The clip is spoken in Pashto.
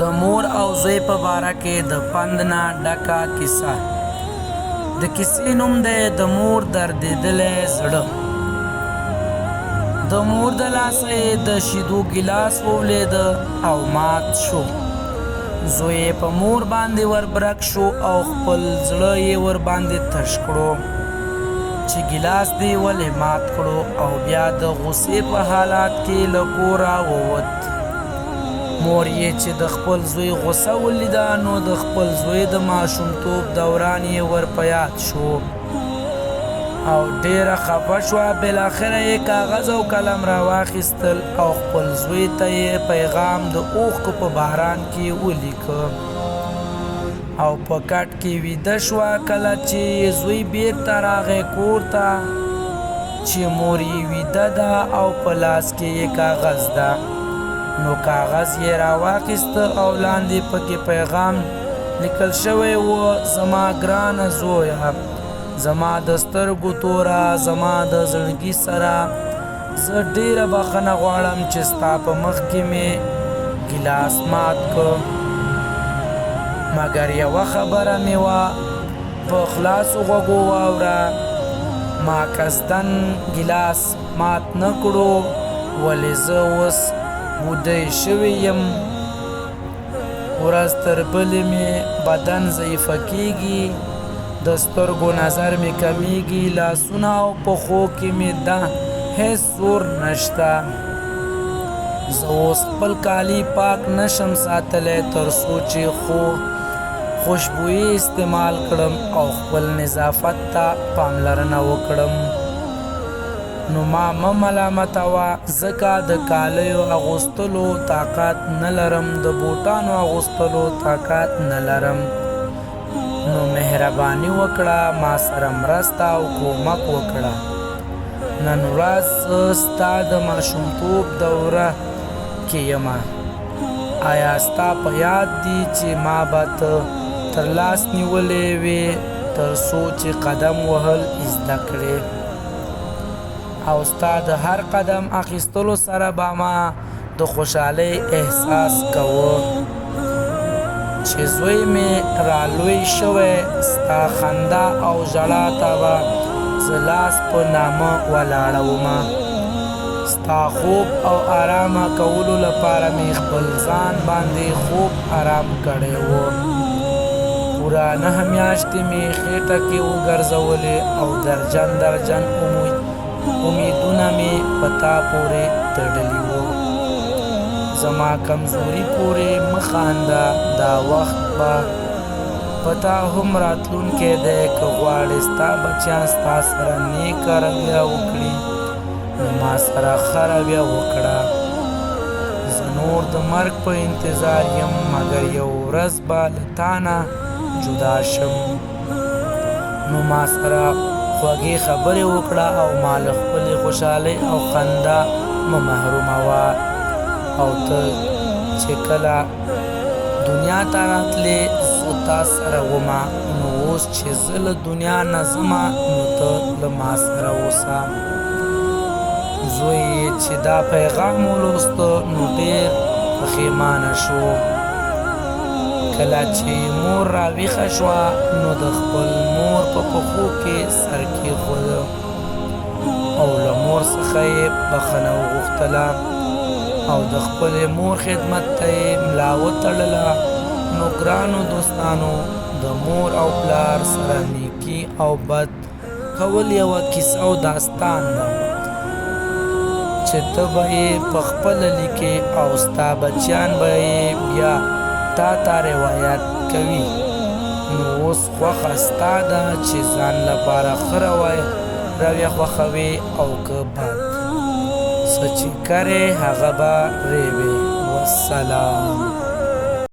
د مور او زوی په باره کې د پند نه ډکه کیسه. د کیسې نوم دی د مور دردېدلی زړه. د مور د لاسه یې د شیدو ګیلاس وولېده او مات شو. زوی یې په مور باندې وربرک شو او خپل زړه یې ورباندې تش کړو چې ګیلاس دې ولې مات کړو، او بیا د غوسې په حالات کې له کوره ووت. مور یې چې د خپل زوی غوسه ولیده نو د خپل زوی د ماشومتوب دوران یې ور په یاد شو او ډیره خفه شوه. بالاخره یې کاغذ او قلم راواخیستل او خپل زوی ته یې پیغام د اوښکو په باران کې ولیکه او په کټ کې ویده شوه. کله چې زوی بیرته راغی کور ته چې مور یې ویده ده او په لاس کې یې کاغذ ده، نو کاغذ یې راواخیسته او لاندې پکې پیغام لیکل شوی و: زما ګرانه زویه، زما د سترګو توره، زما د زړګي سره، زه ډیره بخښنه غواړم چې ستا په مخ کې مې ګیلاس مات کړ، مګر یوه خبره مې وه په خلاصو غوږو واوره، ما قصدن ګیلاس مات نه کړو ولې زه اوس بوډۍ شوی یم. ورځ تر بلې مې بدن ضعیفه کیږي، د سترګو نظر مې کمیږي، لاسونه او پښو کې مې ده هیڅ زور نشته. زه اوس خپل کالي پاک نشم ساتلی تر څو چې خوشبویي استعمال کړم او خپل نظافت ته پاملرنه وکړم. نو ما مه ملامتوه، ځکه د کالیو اغوستلو طاقت نه لرم، د بوټانو اغوستلو طاقت نه لرم. نو مهرباني وکړه، ما سره مرسته او کومک وکړه. نن ورځ ستا د ماشومتوب دوره کې یمه. آیا ستا په یاد دي چې ما به ته تر لاس نیولې وې تر څو چې قدم وهل زده کړې، او ستا د هر قدم اخیستلو سره به ما د خوشحالۍ احساس کوه چې زوی مې رالوی شوی. ستا خندا او ژړا ته به زه لاس په نامه ولاړومه. ستا خوب او آرامه کولو لپاره مې خپل ځان باندې خوب آرام کړی و. پوره 9 میاشتې مې خېټه کې وګرځولې او درجن امیدونه مې په تا پورې تړلي وو. زما کمزوري پورې مه خانده، دا وخت به په تا هم راتلونکی دی. که غواړې ستا بچیان ستا سره نیکه رویه وکړي نو ما سره ښه رویه وکړه. زه نور د مرګ په انتظار یم، مګر یو ورځ به له تا نه جدا شم. نو ما سره خوږې خبرې وکړه او ما له خپلې خوشحالۍ او خندا مه محروموه. او ته چې کله دنیا ته راتلې زه تا سره ومه، نو اوس چې زه له دنیا نه ځمه نو ته له ما سره اوسه. زوی چې دا پیغام ولوسته نو ډېر پښیمانه شو. کله چې مور راویښه شوه نو د خپل مور په پښو کې سر کېښوده او له مور څخه یې بخښنه وغوښتله او د خپلې مور خدمت ته یې ملا وتړله. نو ګرانو دوستانو، د مور او پلار سره نیکي او بد کول یوه کیسه او داستان ده چې ته به یې په خپله لیکې او ستا بچیان به یې بیا تا ته روایت کوي. نو اوس خوښه ستا ده چې ځان لپاره ښه رویه خوښوې او که بد، څه چې کرې هغه به ریبې. والسلام.